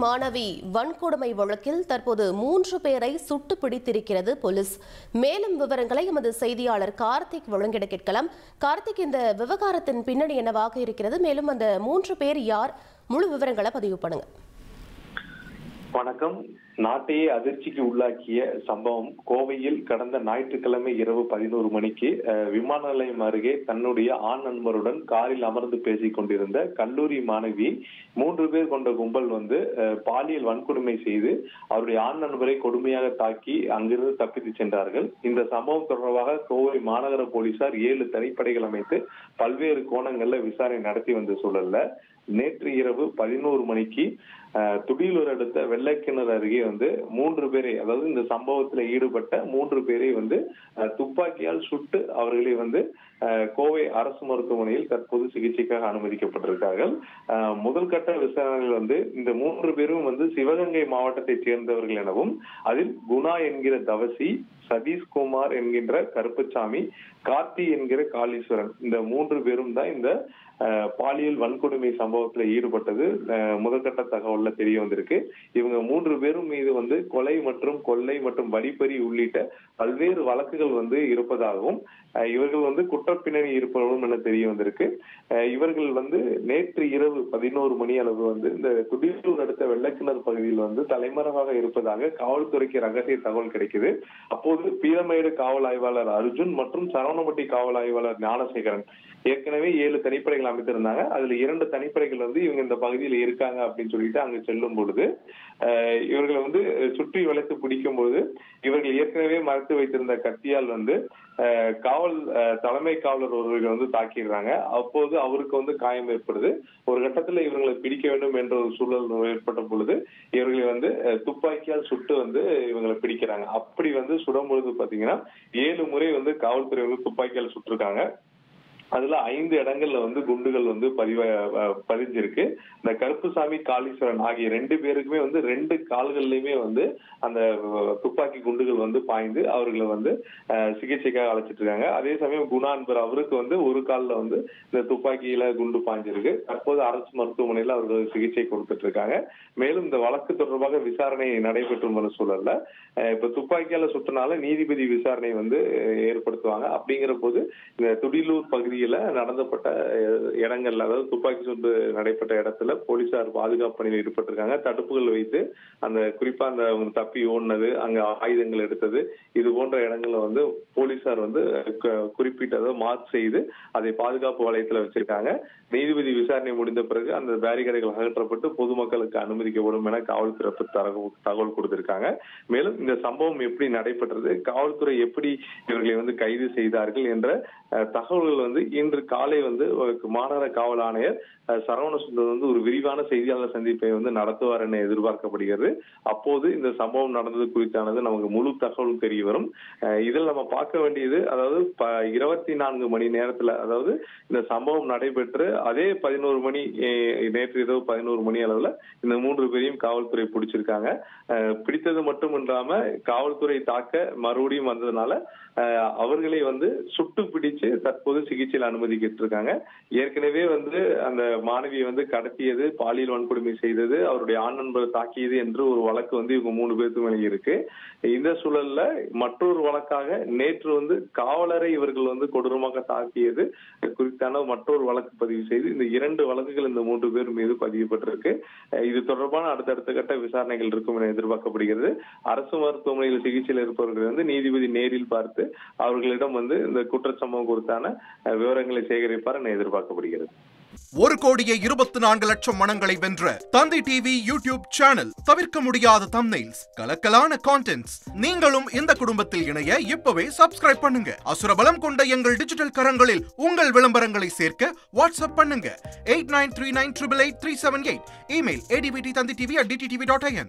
மாணவி வன்கொடுமை வழக்கில் தற்போது 3 பேரை சுட்டு பிடித்திருக்கிறது போலீஸ். மேலும் விவரங்களை எமது செய்தியாளர் கார்த்திக் வழங்கிட கேட்கலாம். கார்த்திக், இந்த விவகாரத்தின் பின்னணி என்னவாக இருக்கிறது? மேலும் அந்த 3 பேர் யார்? முழு விவரங்களை பதிவு பண்ணுங்க. வணக்கம். நாட்டையே அதிர்ச்சிக்கு உள்ளாக்கிய சம்பவம் கோவையில் கடந்த ஞாயிற்றுக்கிழமை இரவு 11 மணிக்கு விமான நிலையம் அருகே தன்னுடைய ஆண் நண்பருடன் காரில் அமர்ந்து பேசிக் கொண்டிருந்த கல்லூரி மாணவி 3 பேர் கொண்ட கும்பல் பாலியல் வன்கொடுமை செய்து அவருடைய ஆண் நண்பரை கொடுமையாக தாக்கி அங்கிருந்து தப்பித்து சென்றார்கள். இந்த சம்பவம் தொடர்பாக கோவை மாநகர போலீசார் 7 தனிப்படைகள் அமைத்து பல்வேறு கோணங்கள்ல விசாரணை நடத்தி வந்த சூழல்ல நேற்று இரவு 11 மணிக்கு துடியலூர் அடுத்த வெள்ளைக்கிணறு அருகே 3 பேரை, அதாவது இந்த சம்பவத்தில் ஈடுபட்ட 3 பேரை துப்பாக்கியால் சுட்டு அவர்களை கோவை அரசு மருத்துவமனையில் தற்போது சிகிச்சைக்காக அனுமதிக்கப்பட்டிருக்கார்கள். முதல் கட்ட விசாரணையில் இந்த 3 பேரும் சிவகங்கை மாவட்டத்தைச் சேர்ந்தவர்கள் எனவும், அதில் குணா என்கிற தவசி, சதீஷ்குமார் என்கின்ற கருப்பசாமி, கார்த்தி என்கிற காளீஸ்வரன், இந்த 3 பேரும் தான் இந்த பாலியல் வன்கொடுமை சம்பவத்தில் ஈடுபட்டது முதற்கட்ட தகவல்ல தெரிய வந்திருக்கு. இவங்க 3 பேரும் மீது கொலை மற்றும் கொள்ளை மற்றும் வழிப்பறி உள்ளிட்ட பல்வேறு வழக்குகள் இருப்பதாகவும், இவர்கள் குற்றப்பின்னணி இருப்பவர்களும் என தெரிய வந்திருக்கு. இவர்கள் நேற்று இரவு 11 மணி அளவு இந்த துடியலூர் அடுத்த வெள்ளைக்கிணறு பகுதியில் தலைமறைவாக இருப்பதாக காவல்துறைக்கு ரகசிய தகவல் கிடைக்குது. அப்போது பீரமேடு காவல் ஆய்வாளர் அர்ஜுன் மற்றும் சரவணம்பட்டி காவல் ஆய்வாளர் ஞானசேகரன் ஏற்கனவே 7 தனிப்படைகள் அமைத்திருந்தாங்க. அதுல 2 தனிப்படைகள் இவங்க இந்த பகுதியில் இருக்காங்க அப்படின்னு சொல்லிட்டு அங்கு செல்லும் பொழுது இவர்களை சுற்றி வளைத்து பிடிக்கும் பொழுது இவர்கள் ஏற்கனவே மறைத்து வைத்திருந்த கத்தியால் காவல் தலைமை காவலர் ஒருவர்கள் தாக்கிடுறாங்க. அப்போது அவருக்கு காயம் ஏற்படுது. ஒரு கட்டத்துல இவர்களை பிடிக்க வேண்டும் என்ற ஒரு சூழல் ஏற்பட்ட பொழுது இவர்களை துப்பாக்கியால் சுட்டு இவங்களை பிடிக்கிறாங்க. அப்படி சுடும் பொழுது பாத்தீங்கன்னா 7 முறை காவல்துறை துப்பாக்கியால் சுட்டிருக்காங்க. அதுல 5 இடங்கள்ல குண்டுகள் பதிஞ்சிருக்கு. இந்த கருப்புசாமி, காளீஸ்வரன் ஆகிய 2 பேருக்குமே 2 கால்கள்லயுமே அந்த துப்பாக்கி குண்டுகள் பாய்ந்து அவர்களை சிகிச்சைக்காக அழைச்சிட்டு இருக்காங்க. அதே சமயம் குணா என்பவர், அவருக்கு ஒரு கால்ல இந்த துப்பாக்கியில குண்டு பாய்ஞ்சிருக்கு. தற்போது அரசு மருத்துவமனையில அவர்கள் சிகிச்சை கொடுத்துட்டு இருக்காங்க. மேலும் இந்த வழக்கு தொடர்பாக விசாரணை நடைபெற்று வரும் சூழல்ல இப்ப துப்பாக்கியால சுட்டனால நீதிபதி விசாரணை ஏற்படுத்துவாங்க. அப்படிங்கிற போது இந்த துடியலூர் பகுதி நடந்தப்பட்ட இடங்கள்ல, அதாவது துப்பாக்கி சூடு நடைபெற்ற இடத்துல போலீசார் பாதுகாப்பு பணியில் ஈடுபட்டிருக்காங்க. தடுப்புகள் வைத்து அந்த குறிப்பா அந்த தப்பி ஓடினது, அங்க ஆயுதங்கள் எடுத்தது, இது போன்ற இடங்கள்ல போலீசார் குறிப்பிட்டதை மார்க் செய்து அதை பாதுகாப்பு வளையத்துல வச்சிருக்காங்க. நீதிபதி விசாரணை முடிந்த பிறகு அந்த பேரிகேடுகள் அகற்றப்பட்டு பொதுமக்களுக்கு அனுமதிக்கப்படும் என காவல்துறை தகவல் கொடுத்திருக்காங்க. மேலும் இந்த சம்பவம் எப்படி நடைபெற்றது, காவல்துறை எப்படி இவர்களை கைது செய்தார்கள் என்ற தகவல்கள் இன்று காலை மாநகர காவல் ஆணையர் சரவணசுந்தர் ஒரு விரிவான செய்தியாளர் சந்திப்பை நடத்துவார் என எதிர்பார்க்கப்படுகிறது. அப்போது இந்த சம்பவம் நடந்தது குறித்தானது நமக்கு முழு தகவலும் தெரிய வரும். இதில் நம்ம பார்க்க வேண்டியது, அதாவது 24 மணி நேரத்துல, அதாவது இந்த சம்பவம் நடைபெற்று அதே 11 மணி, நேற்று இரவு 11 மணி அளவுல இந்த 3 பேரையும் காவல்துறை பிடிச்சிருக்காங்க. பிடித்தது மட்டும் இல்லாம காவல்துறை தாக்க மறுபடியும் வந்ததுனால அவர்களை சுட்டு பிடிச்சு தற்போது சிகிச்சையில் அனுமதிக்கிட்டு இருக்காங்க. ஏற்கனவே அந்த மாணவியை கடத்தியது, பாலியல் வன்கொடுமை செய்தது, அவருடைய ஆண் நண்பர் தாக்கியது என்று ஒரு வழக்கு இவங்க 3 பேருக்கு மேலே இருக்கு. இந்த சூழல்ல மற்றொரு வழக்காக நேற்று காவலரை இவர்கள் கொடூரமாக தாக்கியது குறித்தான மற்றொரு வழக்கு பதிவு செய்து இந்த 2 வழக்குகள் இந்த 3 பேர் மீது பதியப்பட்டிருக்கு. இது தொடர்பான அடுத்தடுத்த கட்ட விசாரணைகள் இருக்கும் என எதிர்பார்க்கப்படுகிறது. அரசு மருத்துவமனையில் சிகிச்சையில் இருப்பவர்கள் நீதிபதி நேரில் பார்த்து அவர்களிடம் இந்த குற்றச்சம்பவம் குறித்தான விவரங்களை சேகரிப்பார் என எதிர்பார்க்கப்படுகிறது. 1,24,00,000 மனங்களை வென்ற தந்தி டிவி யூடியூப் சேனல். தவிர்க்க முடியாத தம்ப்நெயில்ஸ், கலக்கலான கான்டென்ட்ஸ். நீங்களும் இந்த குடும்பத்தில் இணைய இப்பவே சப்ஸ்கிரைப் பண்ணுங்க. அசுரபலம் கொண்ட எங்கள் டிஜிட்டல் கரங்களில் உங்கள் விளம்பரங்களை சேர்க்க வாட்ஸ்அப் பண்ணுங்க. 8939888378. Email advttanditv@dttv.in.